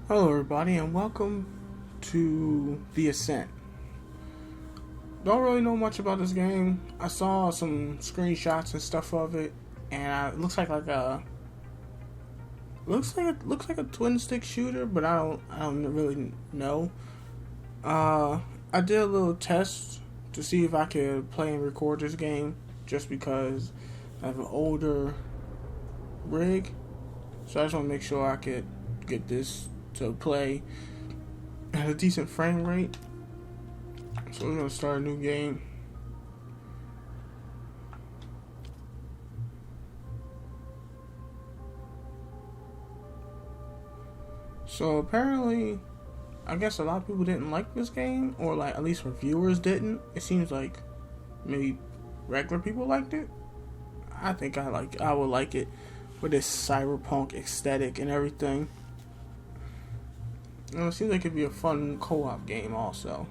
Hello, everybody, and welcome to the Ascent. Don't really know much about this game. I saw some screenshots and stuff of it, and it looks like a twin stick shooter, but I don't really know. I did a little test to see if I could play and record this game, just because I have an older rig, so I just want to make sure I could get this to play at a decent frame rate. So we're gonna start a new game. So apparently, I guess a lot of people didn't like this game, or like at least reviewers didn't. It seems like maybe regular people liked it. I think I would like it with this cyberpunk aesthetic and everything. And it seems like it'd be a fun co-op game also.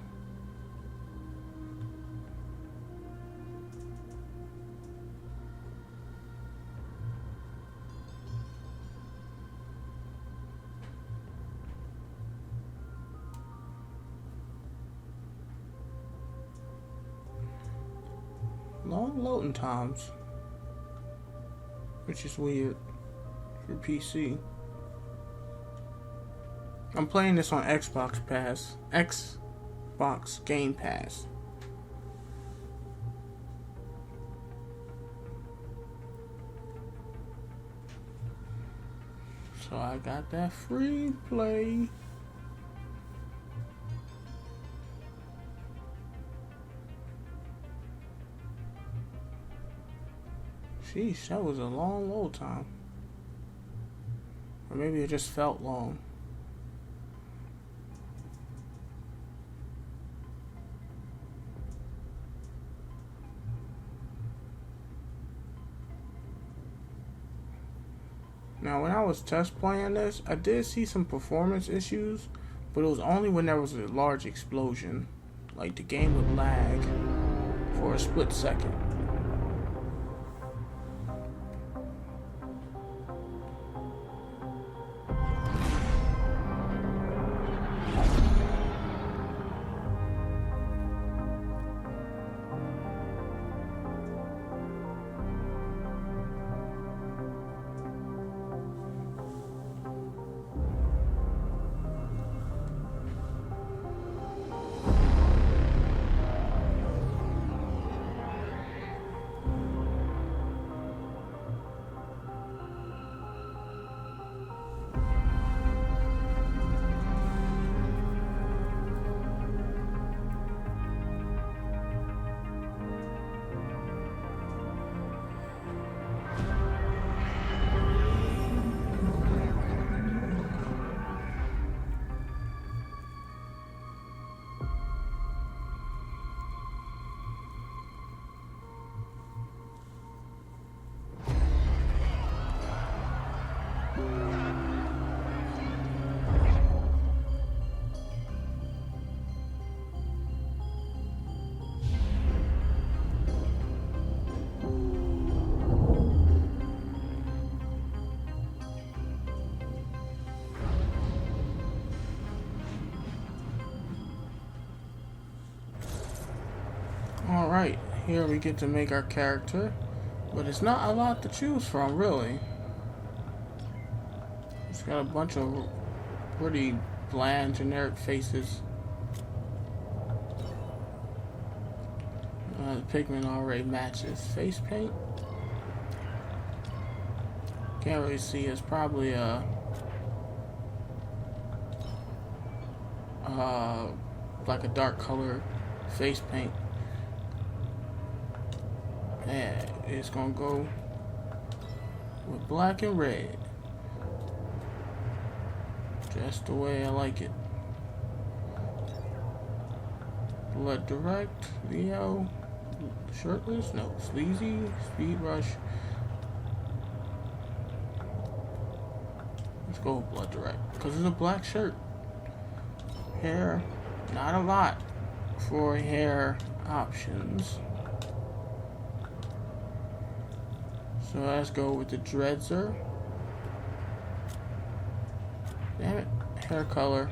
Long loading times, which is weird for PC. I'm playing this on Xbox Game Pass. So I got that free play. Sheesh, that was a long load time. Or maybe it just felt long. Now, when I was test playing this, I did see some performance issues, but it was only when there was a large explosion. Like the game would lag for a split second. Alright, here we get to make our character, but it's not a lot to choose from, really. It's got a bunch of pretty bland, generic faces. The pigment already matches. Face paint? Can't really see. It's probably like a dark color face paint. And it's gonna go with black and red. Just the way I like it. Blood Direct, Leo, shirtless, no, sleazy, speed rush. Let's go with Blood Direct, because it's a black shirt. Hair, not a lot for hair options. So let's go with the Dreadser. Damn it. Hair color.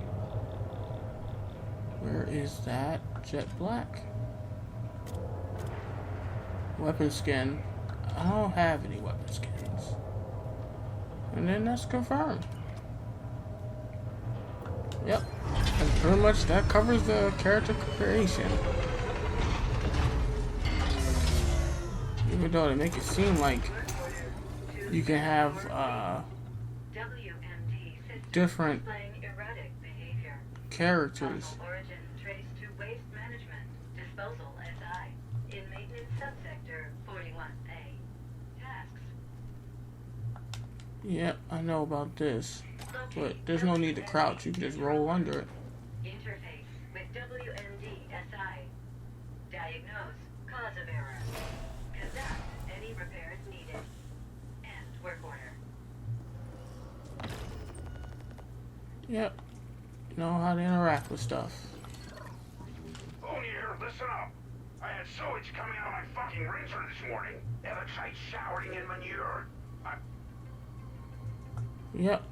Where is that? Jet black. Weapon skin. I don't have any weapon skins. And then that's confirmed. Yep. And pretty much that covers the character creation. Even though they make it seem like you can have different characters. Yep, I know about this. But there's no need to crouch, you can just roll under it. Interface with WMD-SI. Diagnose cause of error. Conduct any repairs needed. End work order. Yep. You know how to interact with stuff. Oh, here, listen up. I had sewage coming out of my fucking rinser this morning. Ever tried showering in manure? Yep.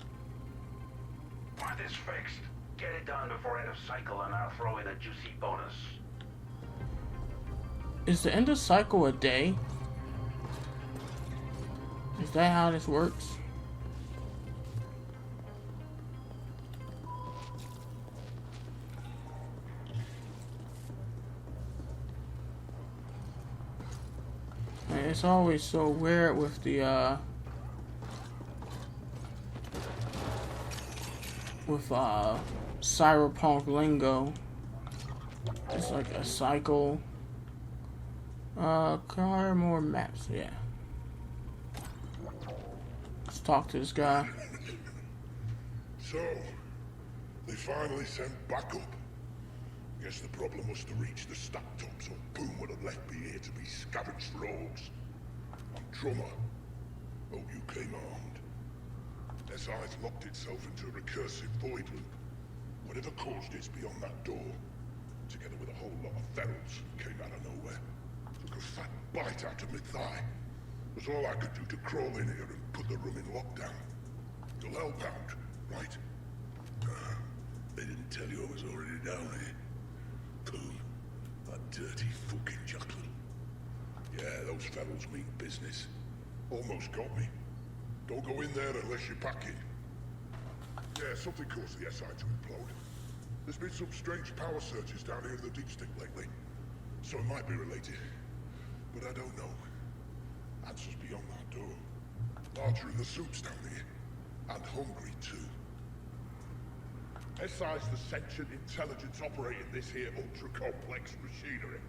Want this fixed? Get it done before end of cycle and I'll throw in a juicy bonus. Is the end of cycle a day? Is that how this works? Man, it's always so weird with the cyberpunk lingo. It's like a cycle. Acquire more maps, yeah. Let's talk to this guy. So, they finally sent backup. Guess the problem was to reach the stack top, so Boom would have left me here to be scavenged rogues. I'm Drummer. Hope you came armed. SI's locked itself into a recursive void loop. Whatever caused it's beyond that door, together with a whole lot of ferals who came out of nowhere. Took a fat bite out of my thigh. Was all I could do to crawl in here and put the room in lockdown. You'll help out, right? They didn't tell you I was already down here. Cool. That dirty fucking Jacqueline. Yeah, those ferals mean business. Almost got me. Don't go in there unless you're packing. Yeah, something caused the SI to implode. There's been some strange power surges down here in the Deep Stick lately. So it might be related. But I don't know. Answers beyond that door. Larger in the soups down here. And hungry too. SI's the sentient intelligence operating this here ultra-complex machinery.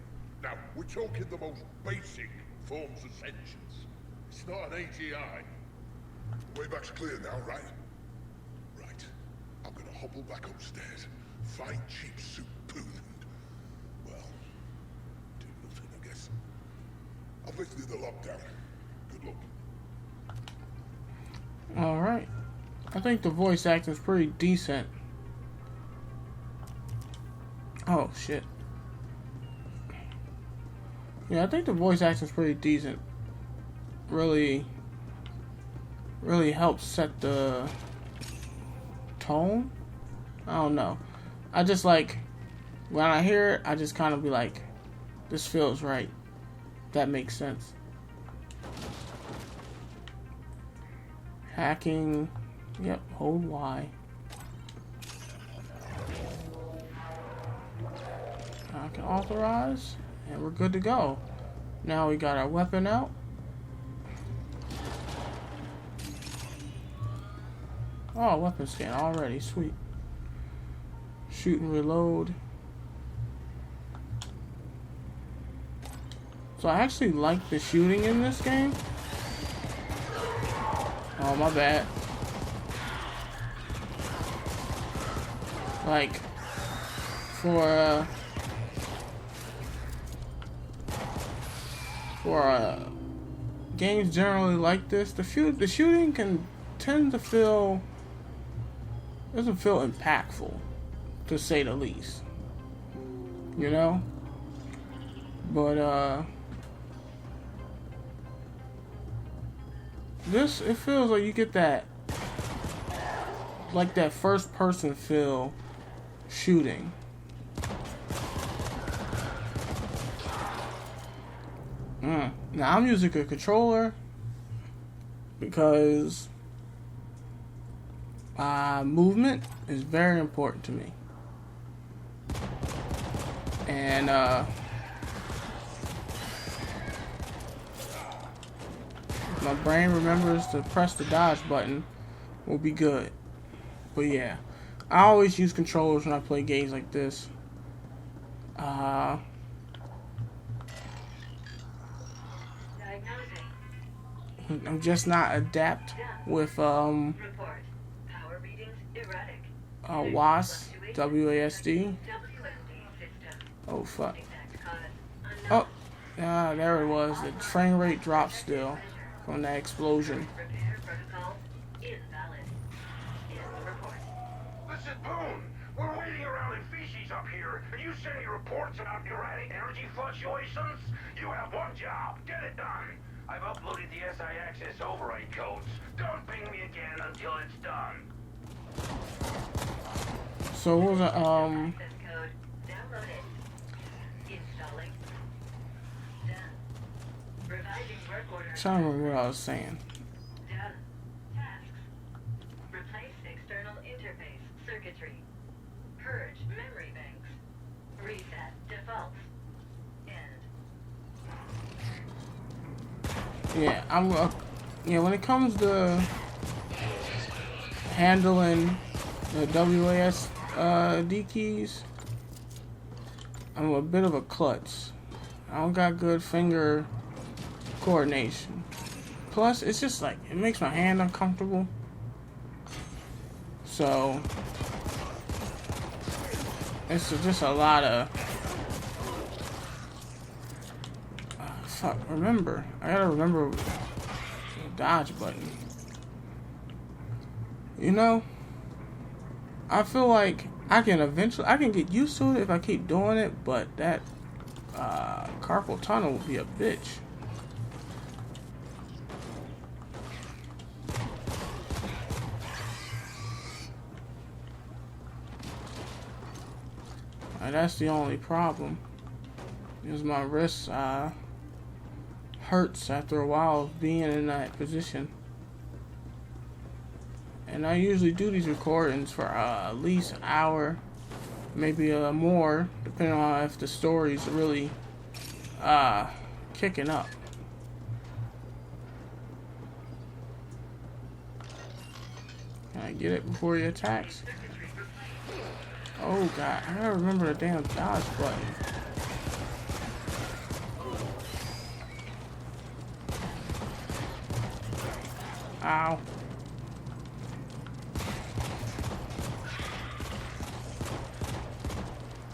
Now, we're talking the most basic forms of sentience. It's not an AGI. Way back's clear now, right? Right. I'm gonna hobble back upstairs, find cheap soup poon, and, well, do nothing, I guess. I've lifted the lockdown. Good luck. Alright. I think the voice acting's pretty decent. Oh, shit. Yeah, I think the voice acting's pretty decent. Really helps set the tone. I don't know. I just like, when I hear it, I just kind of be like, this feels right. That makes sense. Hacking. Yep, hold Y. I can authorize, and we're good to go. Now we got our weapon out. Oh, weapon scan already, sweet. Shoot and reload. So I actually like the shooting in this game. Oh, my bad. Like, for games generally like this, the shooting can tend to doesn't feel impactful, to say the least. You know? But it feels like you get that like that first person feel shooting. Now I'm using a controller because movement is very important to me. And if my brain remembers to press the dodge button, we'll be good. But yeah, I always use controllers when I play games like this. Diagnosing. I'm just not adept with Report. Power readings erratic. WAS, WASD. WMD system. Oh fuck. Exact cause Oh, unknown. there it was. The train rate dropped still from that explosion. Repair protocols invalid. End report. Listen, Boone, we're waiting around in feces up here, and you send me reports about erratic energy fluctuations? You have one job. Get it done. I've uploaded the SI access override codes. Don't ping me again until it's done. So what was it? Access code downloaded. Installing. Done. Revising work order. Trying to remember what I was saying. Done. Tasks. Replace external interface circuitry. Purge memory banks. Reset defaults. End. Yeah, when it comes to handling the WASD keys, I'm a bit of a klutz. I don't got good finger coordination. Plus, it's just like, it makes my hand uncomfortable. So, it's just a lot of... fuck, remember. I gotta remember the dodge button. You know, I feel like I can get used to it if I keep doing it, but that carpal tunnel will be a bitch. And that's the only problem. Is my wrists hurts after a while of being in that position. And I usually do these recordings for at least an hour, maybe more, depending on if the story's really kicking up. Can I get it before he attacks? Oh god, I gotta remember the damn dodge button. Ow.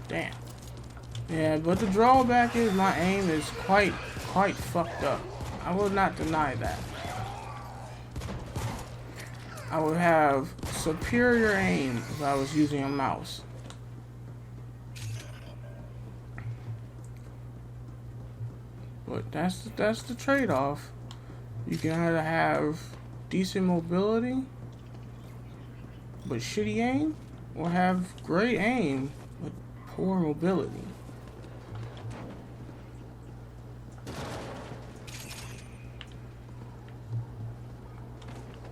Damn. Yeah, but the drawback is my aim is quite fucked up. I will not deny that. I would have superior aim if I was using a mouse. But that's the trade-off. You can either have decent mobility but shitty aim, or have great aim but poor mobility.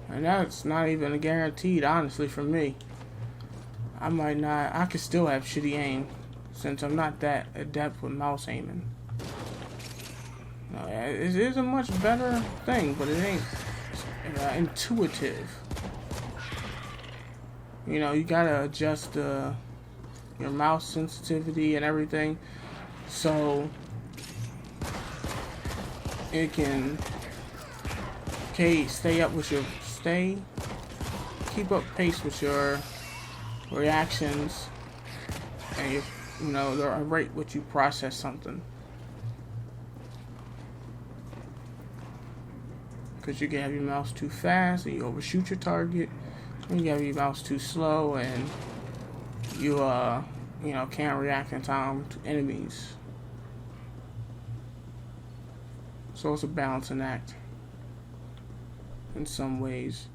And that's not even guaranteed, honestly, for me. I could still have shitty aim, since I'm not that adept with mouse aiming. No, it is a much better thing, but it ain't intuitive. You know, you gotta adjust your mouse sensitivity and everything, so it can keep up pace with your reactions and the rate which you process something. Because you can have your mouse too fast and you overshoot your target, and you have your mouse too slow and you can't react in time to enemies. So it's a balancing act in some ways.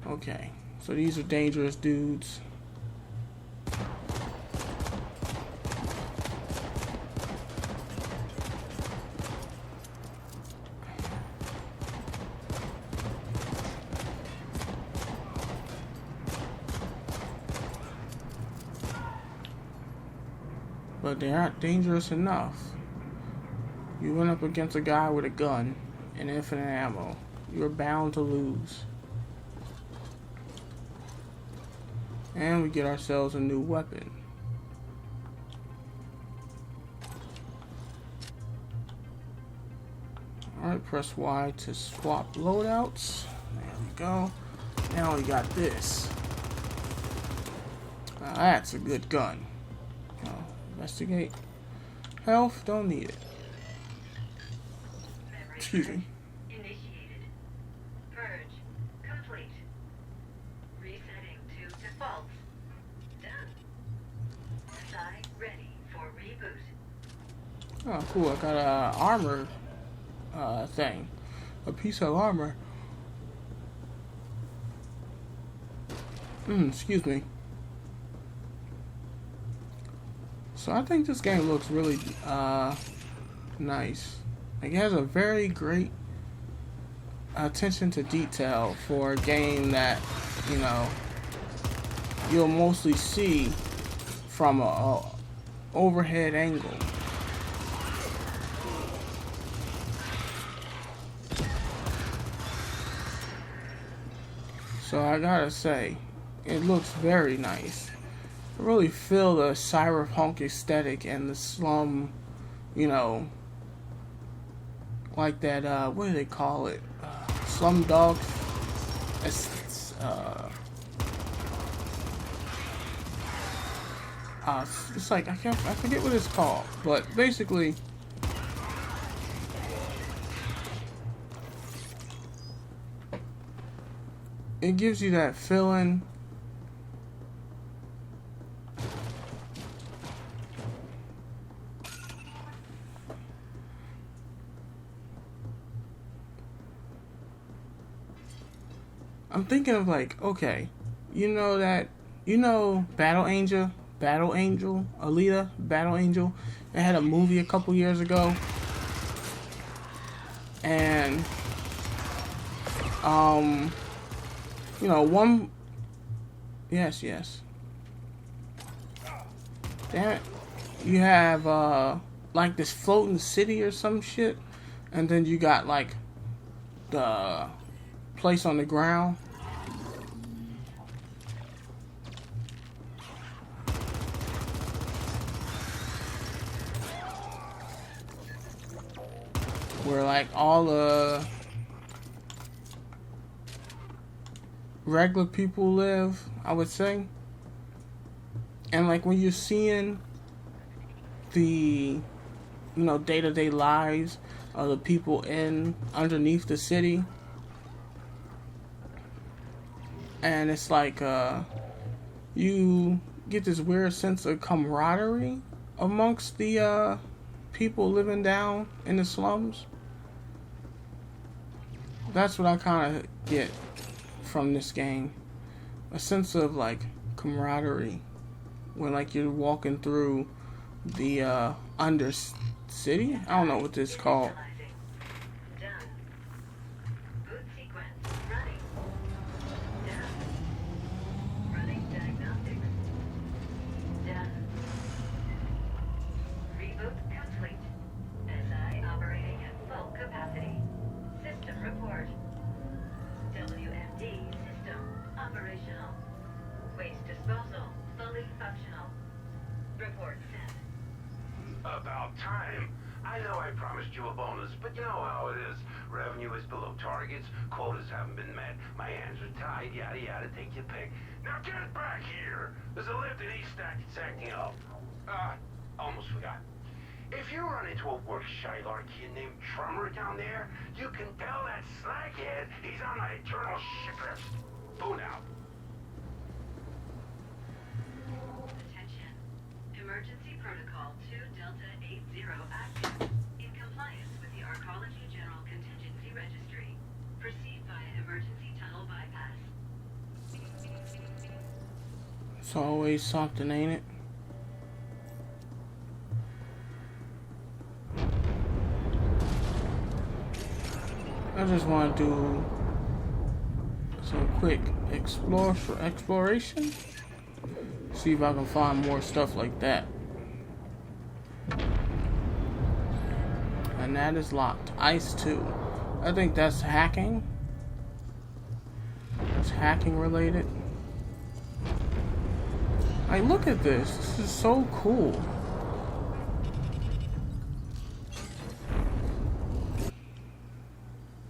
Okay, So these are dangerous dudes. But they aren't dangerous enough. You went up against a guy with a gun and infinite ammo. You're bound to lose. And we get ourselves a new weapon. Alright, press Y to swap loadouts. There we go. Now we got this. That's a good gun. Investigate. Health, don't need it. Excuse me. Initiated. Purge complete. Resetting to default. Done. SI ready for reboot. Oh, cool. I got a armor thing. A piece of armor. Excuse me. So I think this game looks really nice. Like, it has a very great attention to detail for a game that, you know, you'll mostly see from a overhead angle. So I gotta say, it looks very nice. I really feel the cyberpunk aesthetic and the slum, you know, like that, what do they call it? Slum dog. It's like, I forget what it's called, but basically, it gives you that feeling. I'm thinking of, like, okay, you know Battle Angel, Alita, Battle Angel. It had a movie a couple years ago, and you know, yes, damn it, you have like this floating city or some shit, and then you got like the place on the ground. Where like all the regular people live, I would say. And like when you're seeing the, you know, day-to-day lives of the people underneath the city, and it's like you get this weird sense of camaraderie amongst the people living down in the slums. That's what I kind of get from this game. A sense of like camaraderie when like you're walking through the under city. I don't know what this is called. Done. Boot sequence running. Done. Running diagnostics. Done. Reboot complete. SI operating at full capacity. System report. WMD system operational. Waste disposal fully functional. Report sent. About time. I know I promised you a bonus, but you know how it is. Revenue is below targets, quotas haven't been met, my hands are tied, yada yada, take your pick. Now get back here! There's a lift in East Stack that's acting up. Almost forgot. If you run into a work-shy kid named Trummer down there, you can tell that slackhead he's on my eternal shit list. Phone out. Attention. Emergency Protocol 2 Delta 80 active. In compliance with the Arcology General Contingency Registry. Proceed via emergency tunnel bypass. It's always something, ain't it? I just want to do some quick exploration. See if I can find more stuff like that. And that is locked. Ice 2. I think that's hacking. It's hacking related. Like, look at this. This is so cool.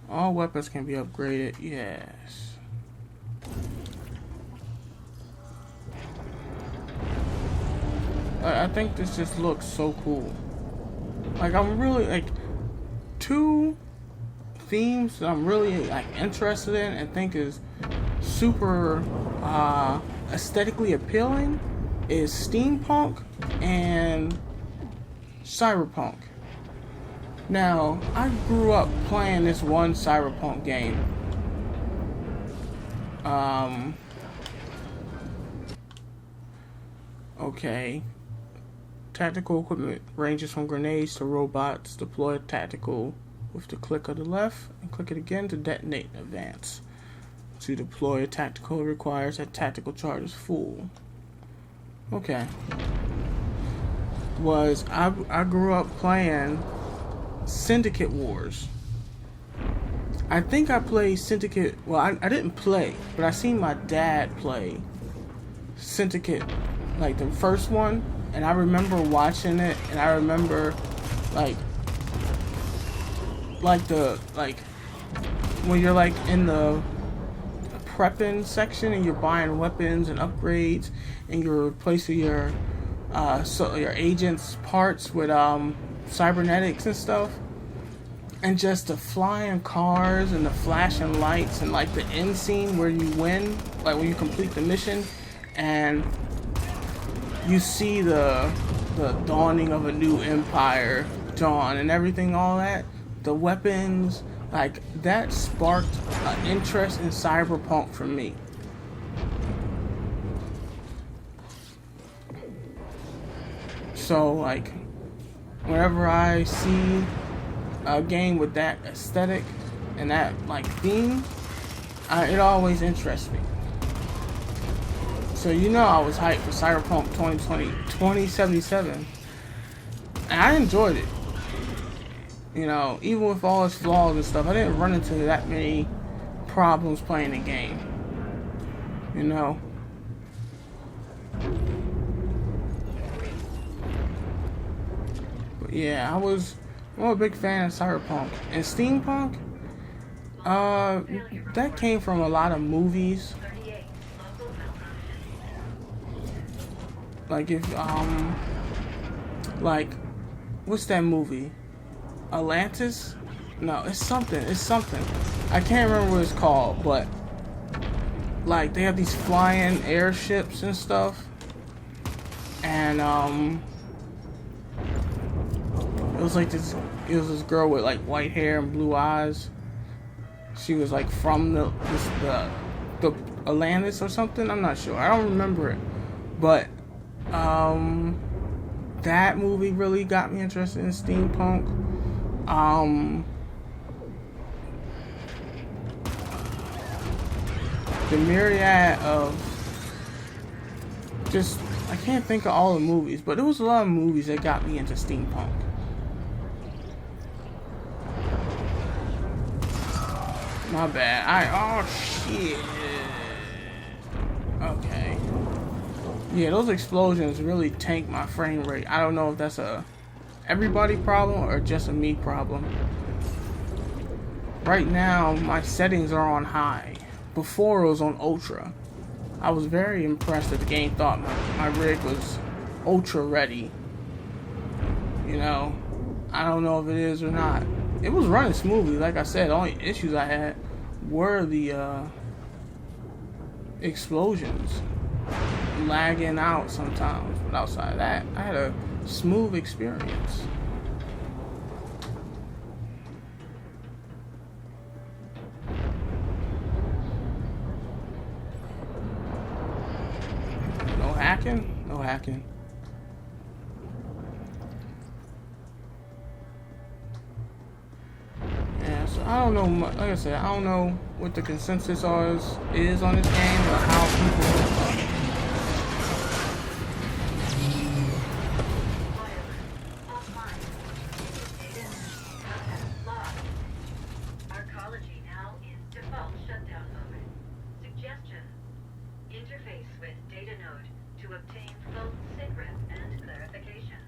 All weapons can be upgraded. Yes. I think this just looks so cool. Like, I'm really, like, two themes that I'm really, like, interested in and think is super aesthetically appealing is steampunk and cyberpunk. Now, I grew up playing this one cyberpunk game. Okay. Tactical equipment ranges from grenades to robots. Deploy tactical with the click of the left and click it again to detonate and advance. To deploy a tactical requires that tactical charge is full. Okay. I grew up playing Syndicate Wars. I think I played Syndicate. Well, I didn't play, but I seen my dad play Syndicate, like the first one, and I remember watching it, and I remember like when you're like in the prepping section and you're buying weapons and upgrades, and you're replacing your your agent's parts with cybernetics and stuff, and just the flying cars and the flashing lights and like the end scene where you win, like when you complete the mission and you see the dawning of a new empire dawn and everything, all that, the weapons, like that sparked an interest in cyberpunk for me. So like whenever I see a game with that aesthetic and that like theme, it always interests me. So you know I was hyped for Cyberpunk 2077, and I enjoyed it. You know, even with all its flaws and stuff, I didn't run into that many problems playing the game. You know. But yeah, I'm a big fan of Cyberpunk. And Steampunk, that came from a lot of movies. Like if, like, what's that movie? Atlantis? No, it's something. I can't remember what it's called, but like they have these flying airships and stuff. And it was this girl with like white hair and blue eyes. She was like from the Atlantis or something. I'm not sure. I don't remember it. But that movie really got me interested in steampunk. The myriad of just, I can't think of all the movies, but there was a lot of movies that got me into steampunk. My bad. Oh shit. Okay. Yeah, those explosions really tank my frame rate. I don't know if that's a everybody problem or just a me problem. Right now, my settings are on high. Before it was on ultra. I was very impressed that the game thought my rig was ultra ready. You know, I don't know if it is or not. It was running smoothly. Like I said, the only issues I had were the explosions. Lagging out sometimes. But outside of that, I had a smooth experience. hacking? No hacking. Yeah, so I don't know. Like I said, I don't know what the consensus is on this game or how people. Arcology now in default shutdown mode. Suggestion. Interface with data node to obtain full SIGREP and clarification.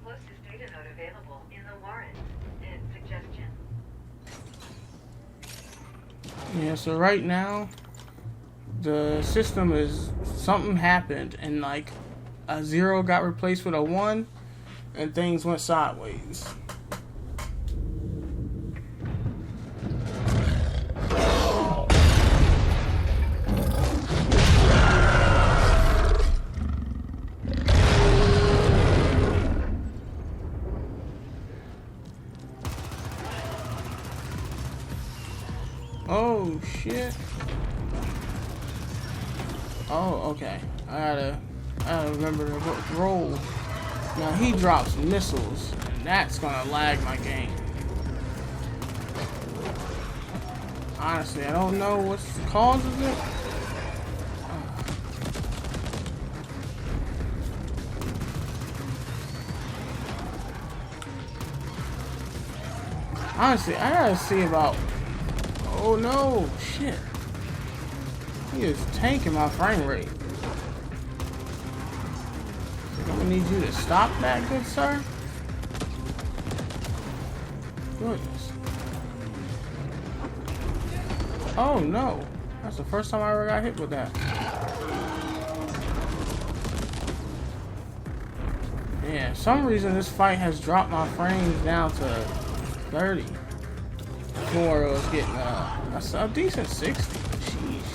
Closest data node available in the warrant. End suggestion. Yeah, so right now, the system is, something happened and like a 0 got replaced with a 1 and things went sideways. Oh shit. Oh, okay. I gotta remember to roll. Now he drops missiles, and that's gonna lag my game. Honestly, I don't know what's the cause of it. Honestly, I gotta see about. Oh no, shit. He is tanking my frame rate. I'm gonna need you to stop that, good sir. Goodness. Oh no. That's the first time I ever got hit with that. Yeah, some reason this fight has dropped my frames down to 30. Before it was getting a decent 60. Sheesh.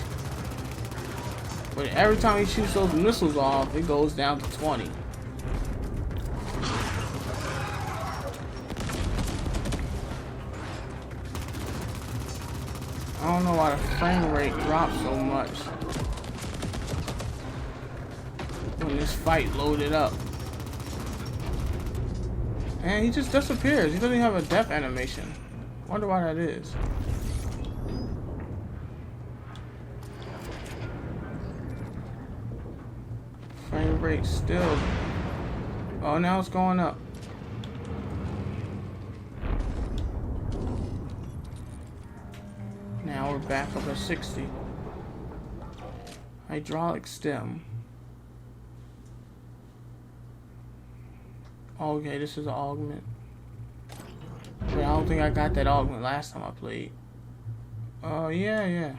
But every time he shoots those missiles off, it goes down to 20. I don't know why the frame rate drops so much when this fight loaded up. And he just disappears. He doesn't even have a death animation. Wonder why that is. Frame rate still. Oh, now it's going up. Now we're back up at 60. Hydraulic stem. Okay, this is an augment. But I don't think I got that augment last time I played. Oh, yeah.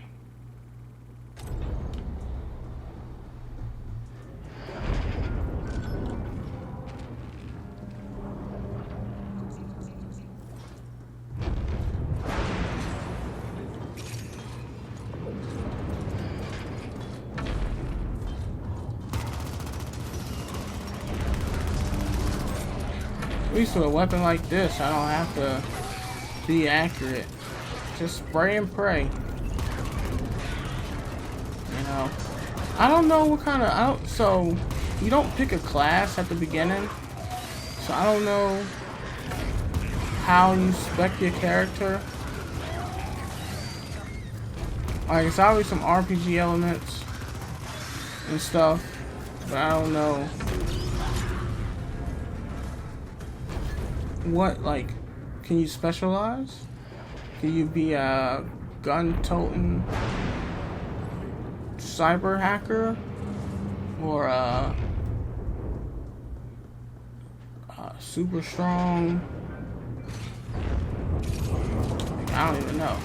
At least with a weapon like this, I don't have to be accurate. Just spray and pray. You know, I don't know what kind of. So you don't pick a class at the beginning. So I don't know how you spec your character. Like, it's always some RPG elements and stuff, but I don't know what, like, can you specialize? Can you be a gun-toting cyber hacker? Or a super strong? I don't even know.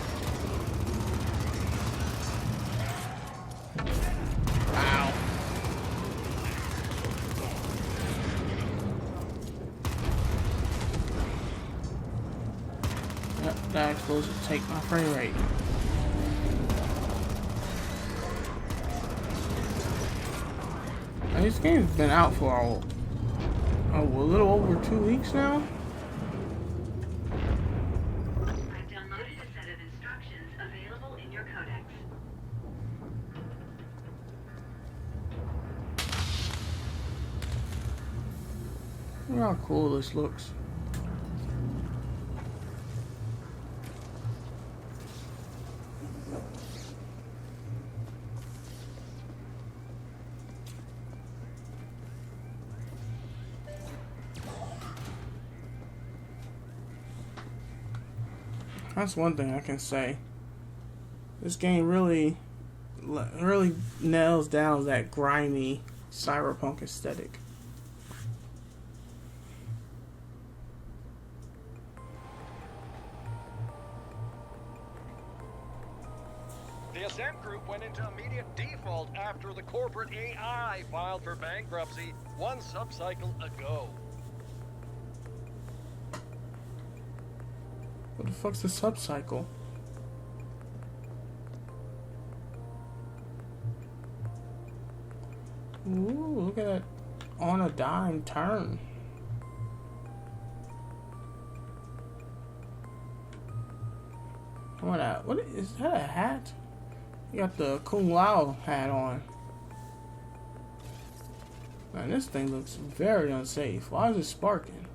Wow. Yep, that explosive take my frame rate. This game's been out for a little over 2 weeks now. I've downloaded a set of instructions available in your codex. Look how cool this looks. That's one thing I can say. This game really nails down that grimy cyberpunk aesthetic. The Ascent Group went into immediate default after the corporate AI filed for bankruptcy one subcycle ago. What the fuck's the subcycle? Ooh, look at that on a dime turn. What is that, a hat? You got the Kung Lao hat on. Man, this thing looks very unsafe. Why is it sparking?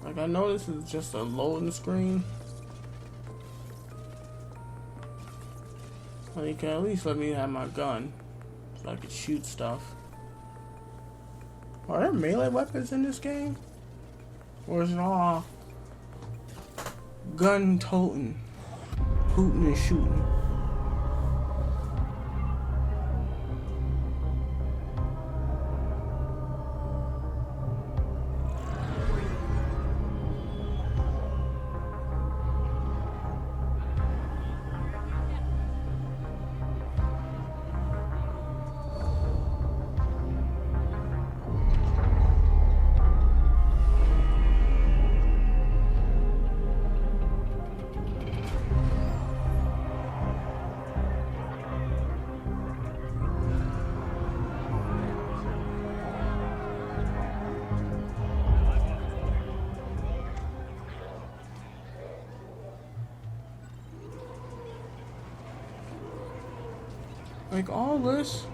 Like, I know this is just a loading screen. Well, you can at least let me have my gun so I can shoot stuff. Are there melee weapons in this game? Or is it all gun toting, hooting and shooting? Like all this.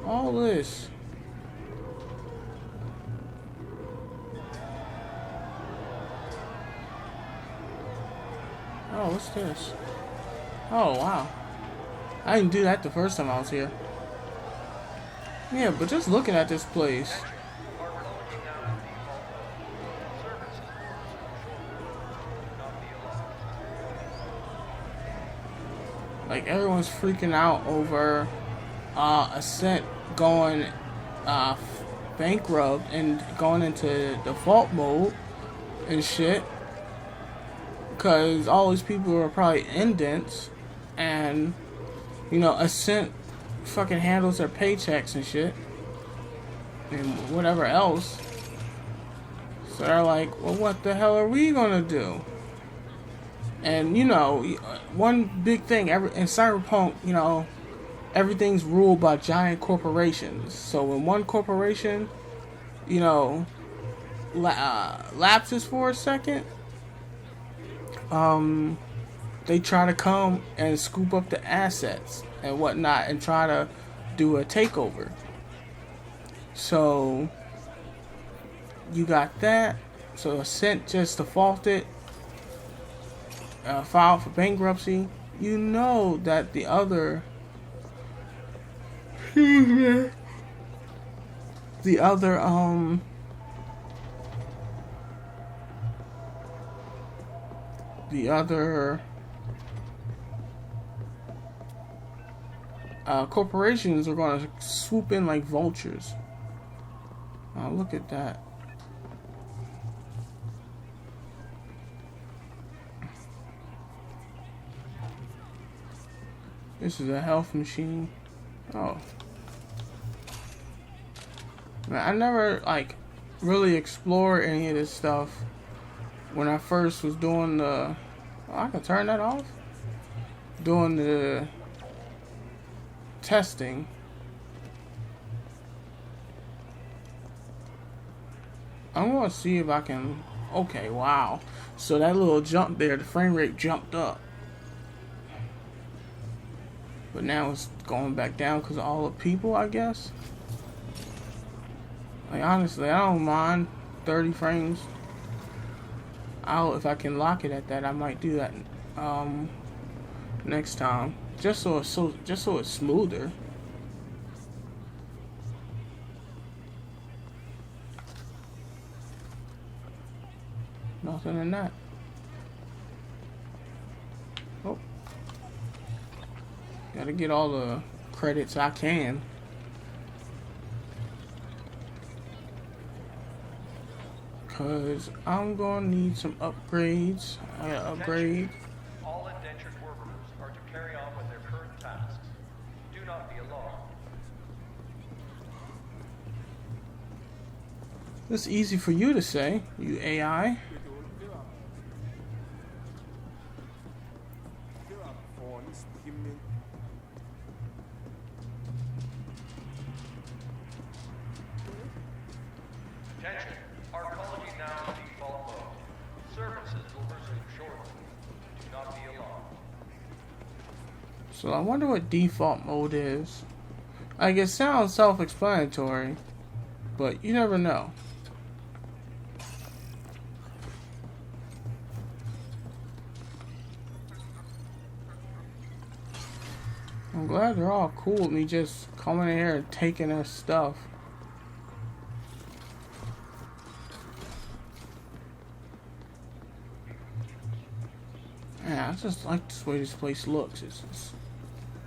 Oh, what's this? Oh, wow. I didn't do that the first time I was here. Yeah, but just looking at this place. Like, everyone's freaking out over Ascent going bankrupt and going into default mode and shit. Because all these people are probably indents. And, you know, Ascent fucking handles their paychecks and shit. And whatever else. So they're like, well, what the hell are we gonna do? And, you know, one big thing in Cyberpunk, you know, everything's ruled by giant corporations. So when one corporation, you know, lapses for a second, they try to come and scoop up the assets and whatnot and try to do a takeover. So you got that. So Ascent just defaulted, filed for bankruptcy. You know that the other corporations are going to swoop in like vultures. Oh, look at that. This is a health machine. Oh. Man, I never, like, really explored any of this stuff when I first was doing the... Oh, I can turn that off? Doing the testing. I'm going to see if I can Okay, wow. So that little jump there, the frame rate jumped up. But now it's going back down because of all the people, I guess. Like, honestly, I don't mind 30 frames. If I can lock it at that, I might do that next time. Just so it's smoother. Nothing in that. Oh. Gotta get all the credits I can. Cause I'm gonna need some upgrades. I gotta upgrade. All indentured workers are to carry on with their current tasks. Do not be alarmed. It's easy for you to say, you AI. Attention. Arcology now in default mode. Services will resume shortly. Do not be alarmed. So I wonder what default mode is. Like, it sounds self-explanatory, but you never know. I'm glad they're all cool with me just coming in here and taking their stuff. Yeah, I just like the way this place looks. It's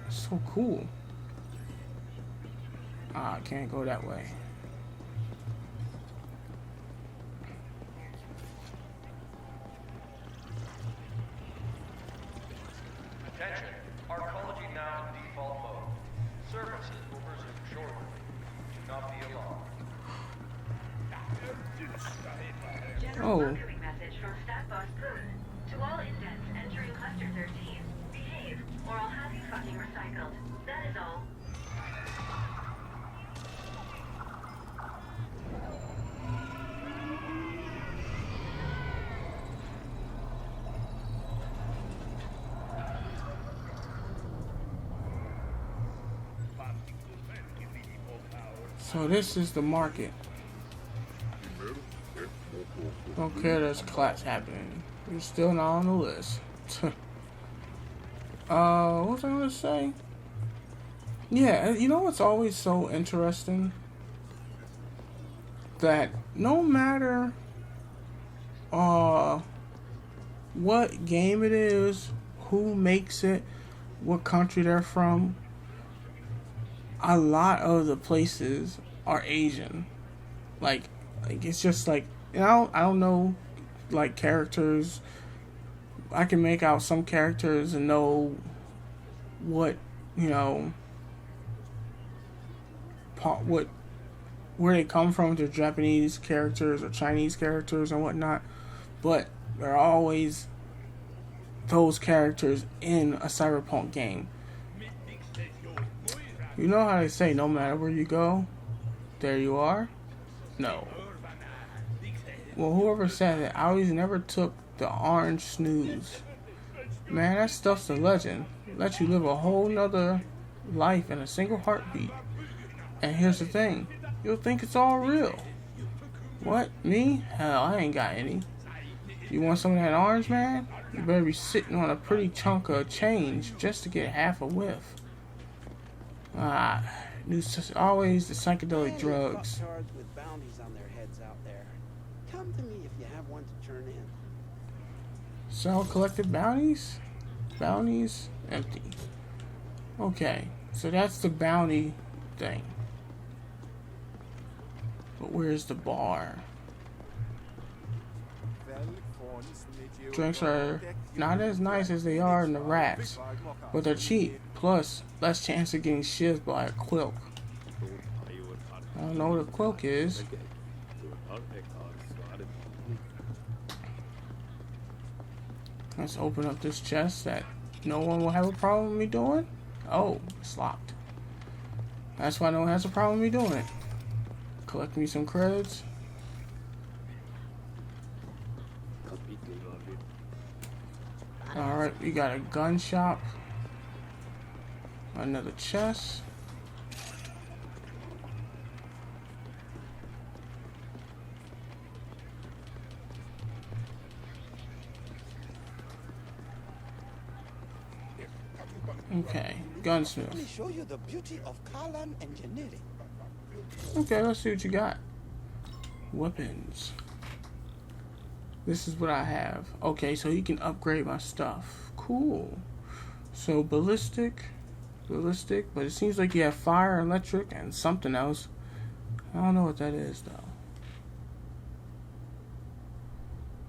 so cool. Ah, I can't go that way. Attention. Arcology now in default mode. Services will resume shortly. Do not be alarmed. Oh. Welcoming message from Stat Boss Poon. To all indents entering Cluster 13, behave, or I'll have you fucking recycled. That is all. So this is the market. Don't care there's a collapse happening. You're still not on the list. What was I gonna say? Yeah, you know what's always so interesting? That no matter what game it is, who makes it, what country they're from, a lot of the places are Asian. Like it's just like, you know, I don't know, like, characters. I can make out some characters and know what, you know, where they come from. They're Japanese characters or Chinese characters and whatnot, but there are always those characters in a cyberpunk game. You know how they say, no matter where you go, there you are? No. Well, whoever said it, I always never took the orange snooze. Man, that stuff's a legend. Let you live a whole nother life in a single heartbeat. And here's the thing, you'll think it's all real. What? Me? Hell, I ain't got any. You want some of that orange, man? You better be sitting on a pretty chunk of change just to get half a whiff. Always the psychedelic drugs. With bounties on their heads out there. Come to me if you have one to turn in. Sell collected bounties? Bounties? Empty. Okay, so that's the bounty thing. But where's the bar? Drinks are not as nice as they are in the rats, but they're cheap. Plus, less chance of getting shivved by a quilk. I don't know what a quilk is. Let's open up this chest that no one will have a problem with me doing. Oh, it's locked. That's why no one has a problem with me doing it. Collect me some credits. Alright, we got a gun shop. Another chest. Okay, Let me gunsmith. show you the beauty of Kalan engineering. Okay, let's see what you got. Weapons. This is what I have. Okay, so you can upgrade my stuff. Cool. So ballistic, but it seems like you have fire, electric, and something else. I don't know what that is though.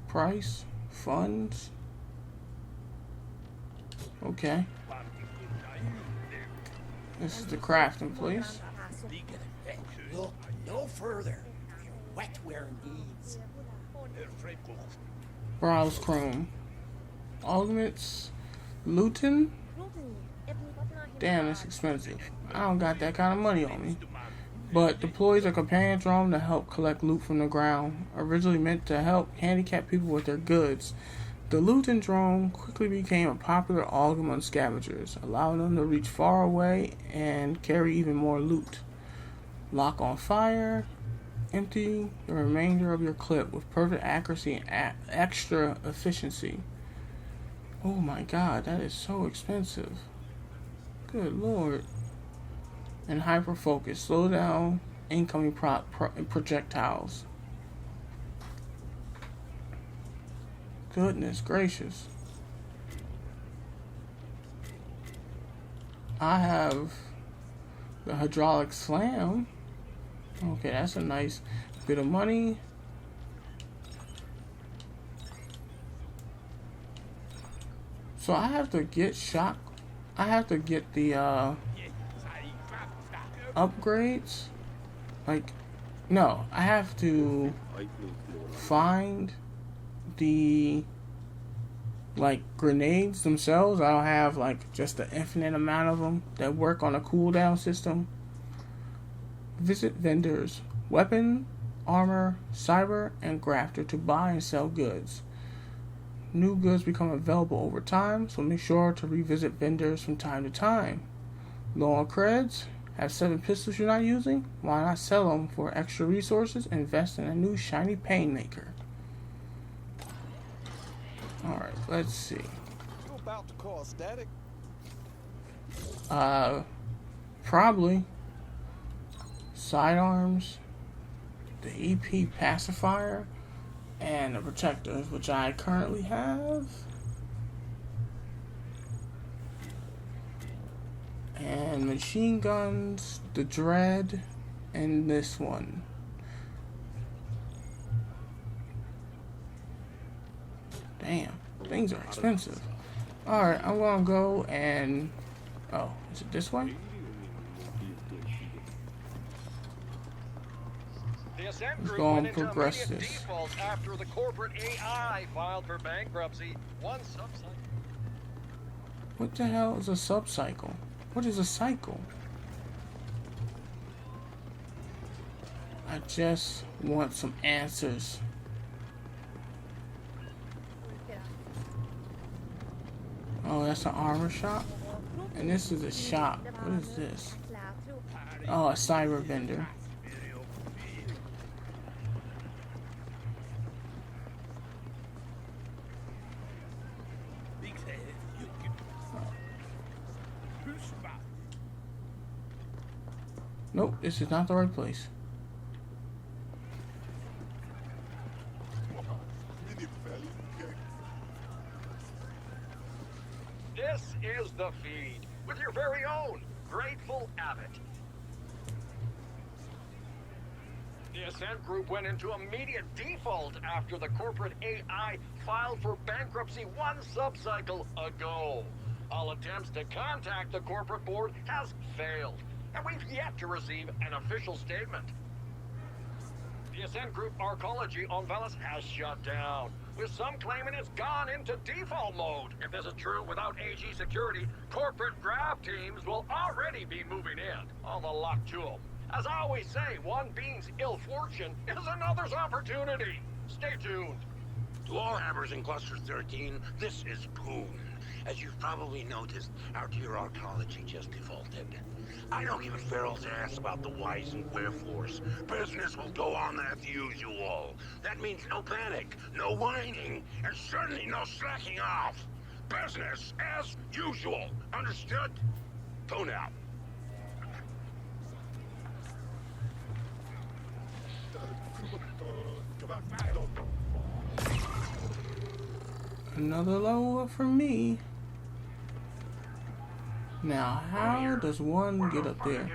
Price, funds. Okay. This is the crafting place. Look no further. Your wetware needs. Browse Chrome. Augments. Luton? Damn, that's expensive. I don't got that kind of money on me. But deploys a companion drone to help collect loot from the ground. Originally meant to help handicapped people with their goods, the Luton drone quickly became a popular augment among scavengers, allowing them to reach far away and carry even more loot. Lock on fire. Empty the remainder of your clip with perfect accuracy and extra efficiency. Oh my god, that is so expensive. Good lord. And hyper focus. Slow down incoming projectiles. Goodness gracious. I have the hydraulic slam. Okay, that's a nice bit of money. So I have to get shock. I have to get the upgrades. Like, no, I have to find the like grenades themselves. I don't have like just the infinite amount of them that work on a cooldown system. Visit vendors, weapon, armor, cyber, and grafter to buy and sell goods. New goods become available over time, so make sure to revisit vendors from time to time. Low on creds? Have 7 pistols you're not using? Why not sell them for extra resources and invest in a new shiny painmaker? Alright, let's see. You about to call static? Probably. Sidearms, the EP pacifier, and the protectors, which I currently have. And machine guns, the dread, and this one. Damn, things are expensive. Alright, I'm gonna go and... Oh, is it this way? The Ascent Let's Group go went and into progress immediate this. default after the corporate AI filed for bankruptcy. One subcycle. What the hell is a subcycle? What is a cycle? I just want some answers. Oh, that's an armor shop? And this is a shop. What is this? Oh, a cyber vendor. Nope, this is not the right place. This is the feed with your very own Grateful Abbott. The Ascent Group went into immediate default after the corporate AI filed for bankruptcy one subcycle ago. All attempts to contact the corporate board has failed, and we've yet to receive an official statement. The Ascent Group Arcology on Velis has shut down, with some claiming it's gone into default mode. If this is true, without AG security, corporate grab teams will already be moving in. All the luck to them. As I always say, one being's ill fortune is another's opportunity. Stay tuned. To all hammers in Cluster 13, this is Poon. As you've probably noticed, our dear archaeology just defaulted. I don't give a feral's ass about the whys and wherefores. Business will go on as usual. That means no panic, no whining, and certainly no slacking off. Business as usual. Understood? Tune out. Another level up for me. Now, how does one get up there?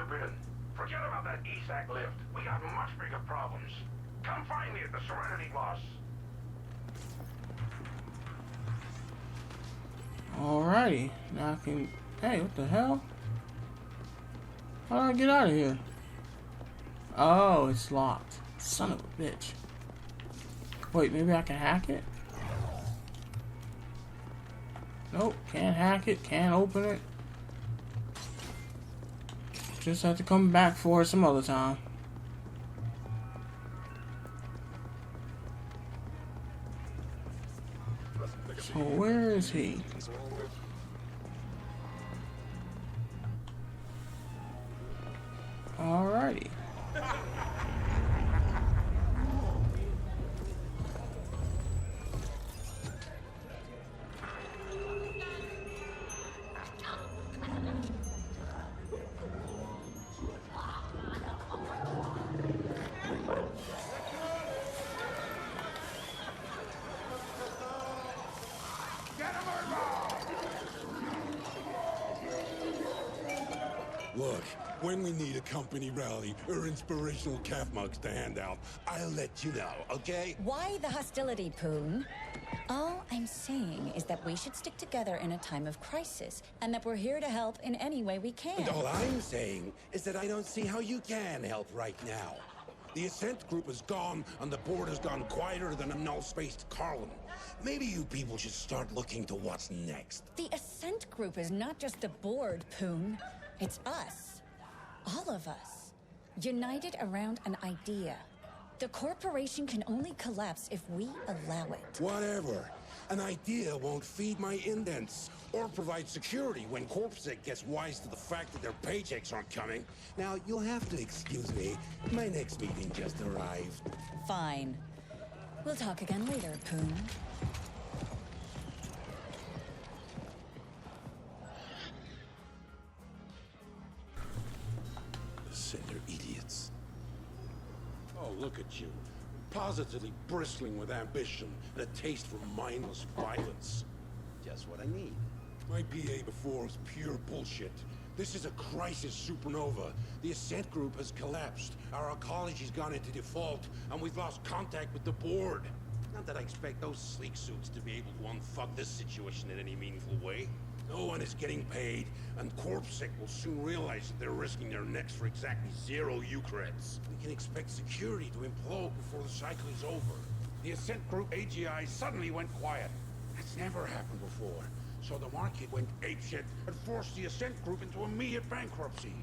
Forget about that ESAC lift. We got much bigger problems. Come find me at the Serenity, boss. Alrighty. Now I can... Hey, what the hell? How do I get out of here? Oh, it's locked. Son of a bitch. Wait, maybe I can hack it? Nope, can't hack it, can't open it. Just have to come back for it some other time. So where is he? Alrighty. Look, when we need a company rally or inspirational calf mugs to hand out, I'll let you know, okay? Why the hostility, Poon? All I'm saying is that we should stick together in a time of crisis, and that we're here to help in any way we can. And all I'm saying is that I don't see how you can help right now. The Ascent group is gone, and the board has gone quieter than a null-spaced Carlin. Maybe you people should start looking to what's next. The Ascent group is not just the board, Poon. It's us. All of us. United around an idea. The corporation can only collapse if we allow it. Whatever. An idea won't feed my indents or provide security when CorpSec gets wise to the fact that their paychecks aren't coming. Now, you'll have to excuse me. My next meeting just arrived. Fine. We'll talk again later, Poon. They're idiots. Oh, look at you. Positively bristling with ambition and a taste for mindless violence. Just what I need. My PA before was pure bullshit. This is a crisis supernova. The Ascent group has collapsed. Our ecology's gone into default, and we've lost contact with the board. Not that I expect those sleek suits to be able to unfuck this situation in any meaningful way. No one is getting paid, and CorpSec will soon realize that they're risking their necks for exactly 0 Eucreds. We can expect security to implode before the cycle is over. The Ascent Group AGI suddenly went quiet. That's never happened before. So the market went apeshit and forced the Ascent Group into immediate bankruptcy.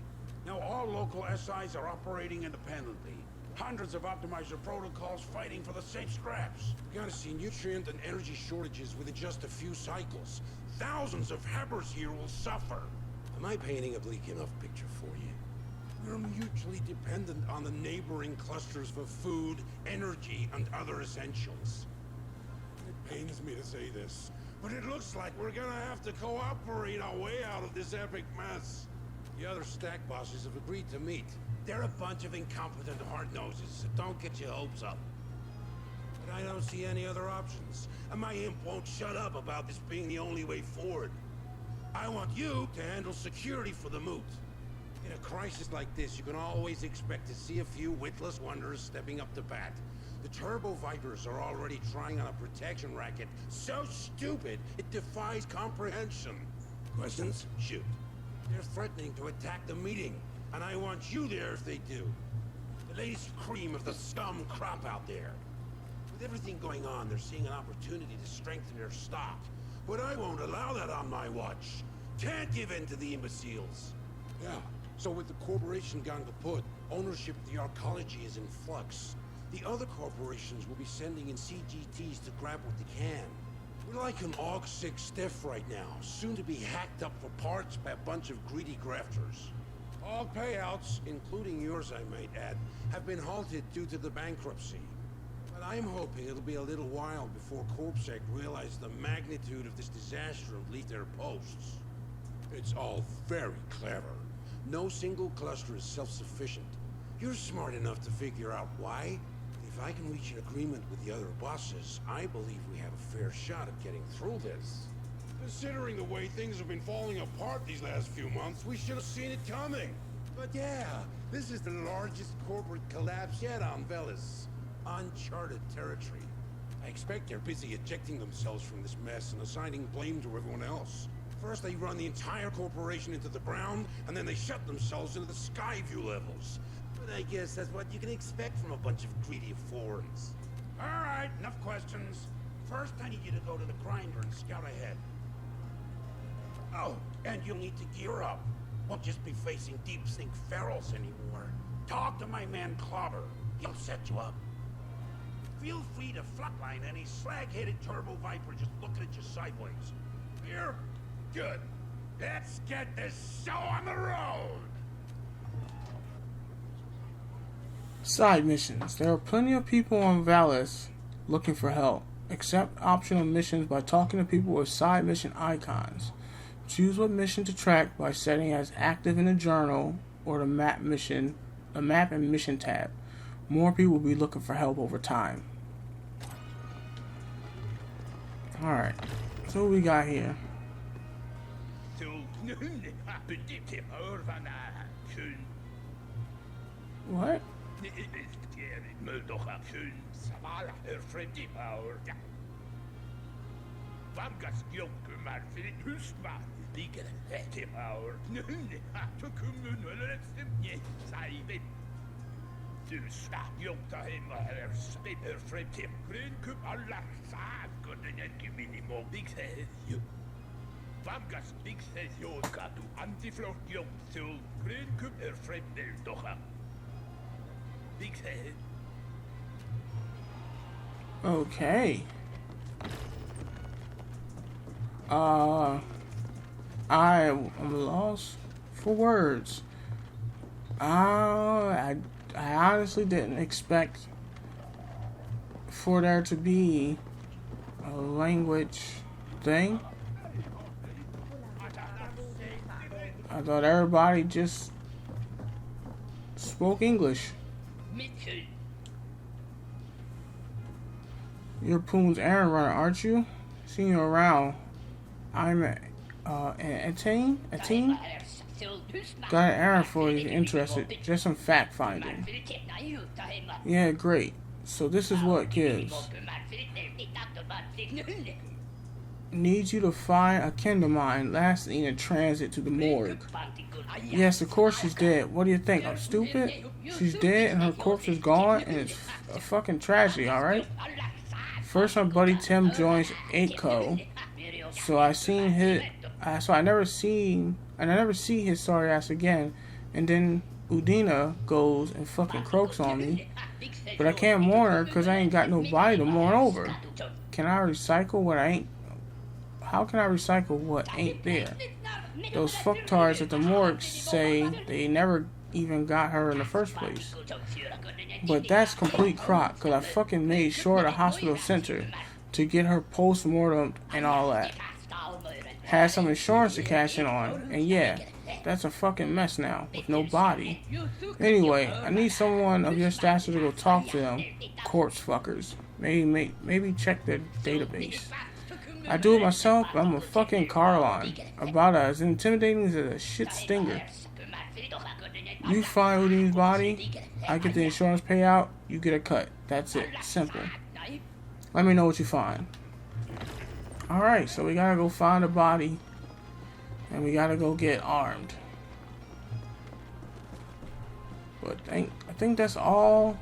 Now all local SIs are operating independently. Hundreds of optimizer protocols fighting for the same scraps. We're gonna see nutrient and energy shortages within just a few cycles. Thousands of hammers here will suffer. Am I painting a bleak enough picture for you? We're mutually dependent on the neighboring clusters for food, energy, and other essentials. It pains me to say this, but it looks like we're gonna have to cooperate our way out of this epic mess. The other stack bosses have agreed to meet. They're a bunch of incompetent hard-noses, so don't get your hopes up. But I don't see any other options, and my imp won't shut up about this being the only way forward. I want you to handle security for the moot. In a crisis like this, you can always expect to see a few witless wonders stepping up to bat. The Turbo Vipers are already trying on a protection racket so stupid it defies comprehension. Questions? Shoot. They're threatening to attack the meeting, and I want you there if they do. The latest cream of the scum crop out there. With everything going on, they're seeing an opportunity to strengthen their stock. But I won't allow that on my watch. Can't give in to the imbeciles. Yeah, so with the corporation gone kaput, ownership of the arcology is in flux. The other corporations will be sending in CGTs to grab what they can. We're like an AUG-6 stiff right now, soon to be hacked up for parts by a bunch of greedy grafters. All payouts, including yours I might add, have been halted due to the bankruptcy. But I'm hoping it'll be a little while before CorpSec realize the magnitude of this disaster and leave their posts. It's all very clever. No single cluster is self-sufficient. You're smart enough to figure out why. If I can reach an agreement with the other bosses, I believe we have a fair shot at getting through this. Considering the way things have been falling apart these last few months, we should have seen it coming. But yeah, this is the largest corporate collapse yet on Velis. Uncharted territory. I expect they're busy ejecting themselves from this mess and assigning blame to everyone else. First they run the entire corporation into the ground, and then they shut themselves into the Skyview levels. But I guess that's what you can expect from a bunch of greedy foreigners. Alright, enough questions. First I need you to go to the grinder and scout ahead. Oh, and you'll need to gear up. Won't just be facing deep sink ferals anymore. Talk to my man Clobber. He'll set you up. Feel free to flatline any slag-headed turbo viper just looking at you sideways. Here? Good. Let's get this show on the road! Side missions. There are plenty of people on Valis looking for help. Accept optional missions by talking to people with side mission icons. Choose what mission to track by setting as active in the journal or the map and mission tab. More people will be looking for help over time. Alright, so what we got here? What? Okay. I am lost for words. I honestly didn't expect for there to be a language thing. I thought everybody just spoke English. You're Poon's errand runner, aren't you? Seen you around. I'm a teen? Got an errand for you if you're interested. Just some fact finding. Yeah, great. So this is what it gives. Need you to find a kin of mine last seen in transit to the morgue. Yes, of course she's dead. What do you think? I'm stupid? She's dead and her corpse is gone and it's a fucking tragedy, alright? First my buddy Tim joins 8Co. So I never see his sorry ass again, and then Udina goes and fucking croaks on me, but I can't mourn her because I ain't got nobody to mourn over. Can I recycle what I ain't? How can I recycle what ain't there? Those fucktards at the morgue say they never even got her in the first place. But that's complete crap, because I fucking made sure the hospital center to get her post-mortem and all that. Had some insurance to cash in on, and yeah, that's a fucking mess now, with no body. Anyway, I need someone of your stature to go talk to them, corpse fuckers. Maybe check their database. I do it myself, but I'm a fucking Carlon. About as intimidating as a shit stinger. You find Udin's body, I get the insurance payout, you get a cut. That's it. Simple. Let me know what you find. Alright, so we gotta go find a body. And we gotta go get armed. But I think that's all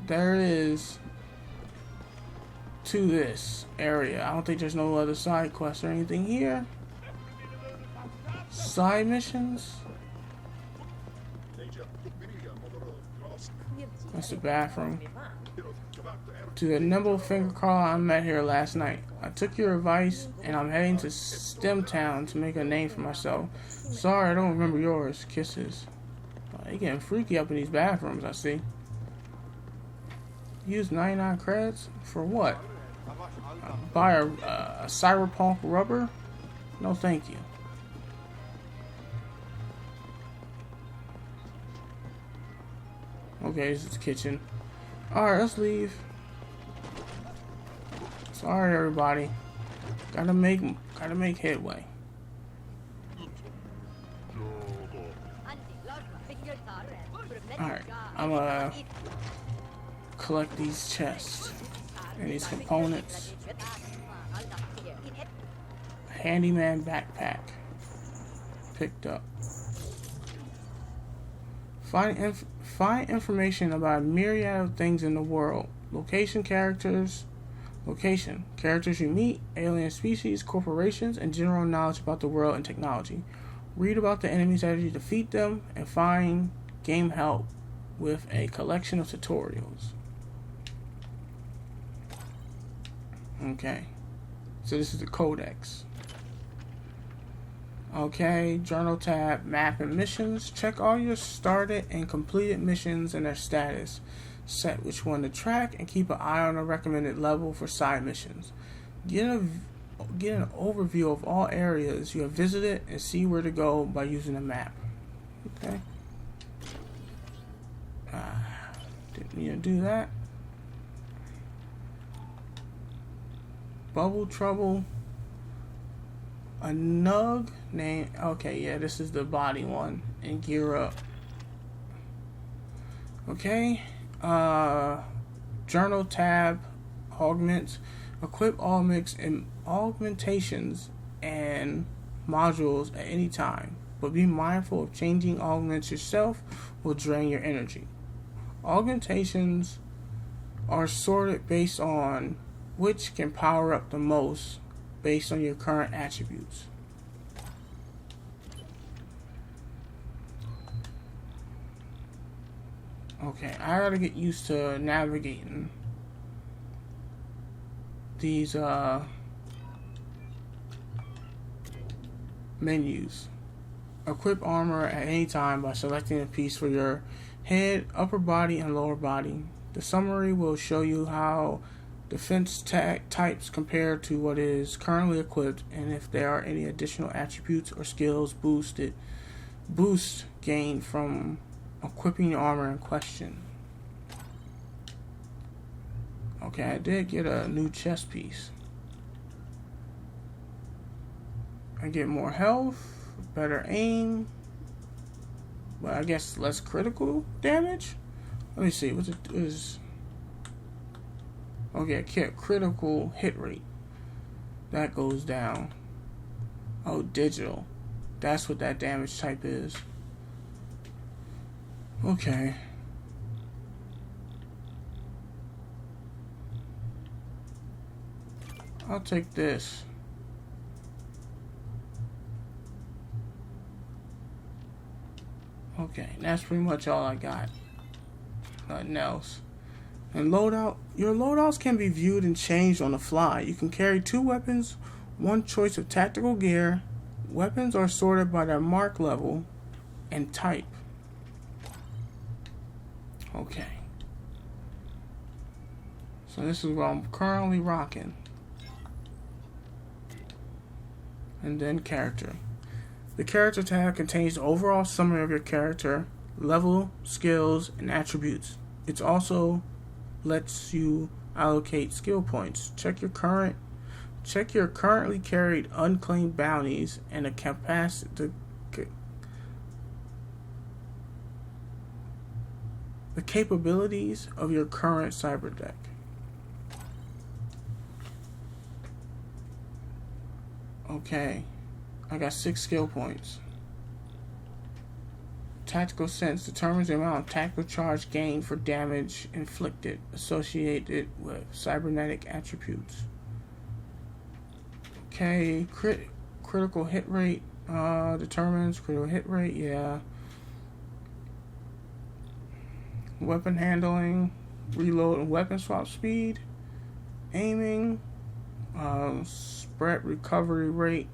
there is to this area. I don't think there's no other side quests or anything here. Side missions? That's the bathroom. To the nimble finger crawler I met here last night. I took your advice, and I'm heading to STEM Town to make a name for myself. Sorry, I don't remember yours. Kisses. They getting freaky up in these bathrooms, I see. Use 99 credits? For what? Buy a cyberpunk rubber? No thank you. Okay, this is the kitchen. Alright, let's leave. Sorry everybody. Gotta make headway. Alright, I'm gonna collect these chests and these components. Handyman backpack. Picked up. Find information about a myriad of things in the world. Characters you meet, alien species, corporations, and general knowledge about the world and technology. Read about the enemies as you defeat them, and find game help with a collection of tutorials. Okay, so this is the codex. Okay, journal tab, map and missions. Check all your started and completed missions and their status. Set which one to track and keep an eye on a recommended level for side missions. Get an overview of all areas you have visited and see where to go by using a map. Okay. Didn't need to do that. Bubble Trouble. A nug name. Okay, yeah, this is the body one. And gear up. Okay. Journal tab. Augments. Equip augmentations and modules at any time. But be mindful of changing augments yourself will drain your energy. Augmentations are sorted based on which can power up the most based on your current attributes. Okay, I gotta get used to navigating these menus. Equip armor at any time by selecting a piece for your head, upper body, and lower body. The summary will show you how defense types compare to what is currently equipped, and if there are any additional attributes or skills boost gained from equipping the armor in question. Okay, I did get a new chest piece. I get more health, better aim, but I guess less critical damage. Let me see, what is. Okay, critical hit rate. That goes down. Oh, digital. That's what that damage type is. Okay. I'll take this. Okay, that's pretty much all I got. Nothing else. And loadout. Your loadouts can be viewed and changed on the fly. You can carry 2 weapons, 1 choice of tactical gear. Weapons are sorted by their mark level and type. Okay. So this is what I'm currently rocking. And then character. The character tab contains the overall summary of your character, level, skills, and attributes. It also lets you allocate skill points. Check your currently carried unclaimed bounties and the capabilities of your current cyber deck. Okay, I got 6 skill points. Tactical sense determines the amount of tactical charge gained for damage inflicted associated with cybernetic attributes. Okay, critical hit rate determines critical hit rate, yeah. Weapon handling, reload and weapon swap speed, aiming, spread recovery rate,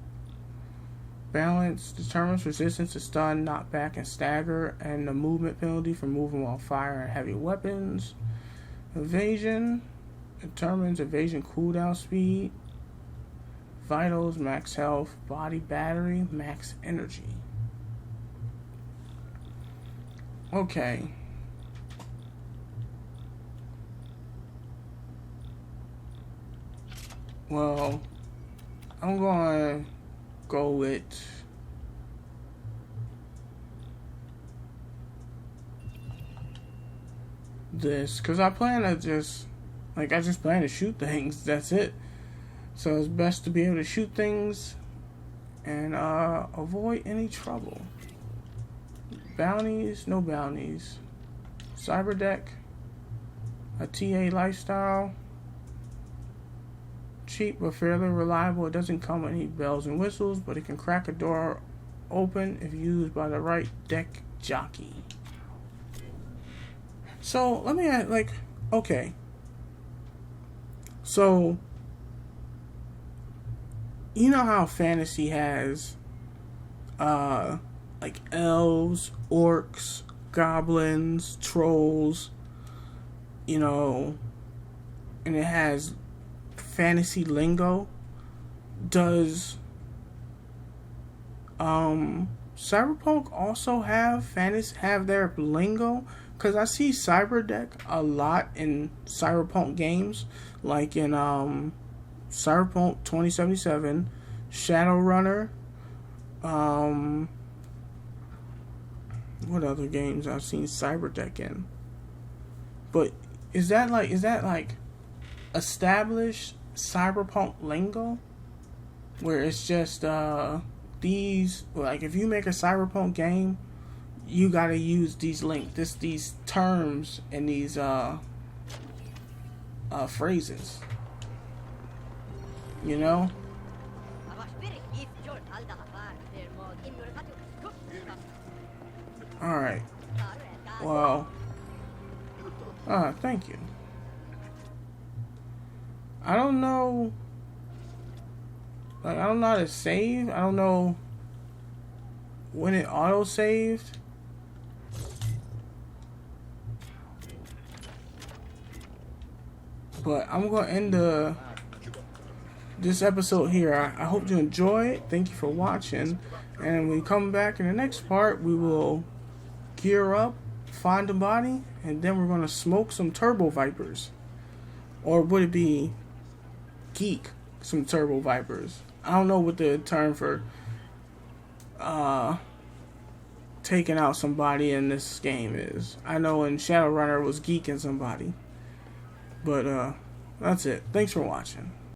balance, determines resistance to stun, knockback, and stagger, and the movement penalty for moving while firing heavy weapons. Evasion determines evasion cooldown speed, vitals, max health, body battery, max energy. Okay. Well, I'm gonna go with this because I plan to just plan to shoot things. That's it. So it's best to be able to shoot things and avoid any trouble. Bounties, no bounties. Cyberdeck, a TA lifestyle. Cheap but fairly reliable. It doesn't come with any bells and whistles, but it can crack a door open if used by the right deck jockey. So let me ask, okay. So you know how fantasy has elves, orcs, goblins, trolls, and it has fantasy lingo. Does Cyberpunk also have their lingo? Because I see Cyberdeck a lot in Cyberpunk games, like in Cyberpunk 2077, Shadowrunner. What other games I've seen Cyberdeck in? But is that established Cyberpunk lingo, where it's just these, if you make a Cyberpunk game, you gotta use these these terms and these phrases, Alright. Well, thank you. I don't know. I don't know how to save. I don't know when it auto-saved. But I'm going to end this episode here. I hope you enjoy it. Thank you for watching. And when we come back in the next part, we will gear up, find a body, and then we're going to smoke some Turbo Vipers. Or would it be geek some Turbo Vipers? I don't know what the term for taking out somebody in this game is. I know in Shadowrunner it was geeking somebody. But that's it. Thanks for watching.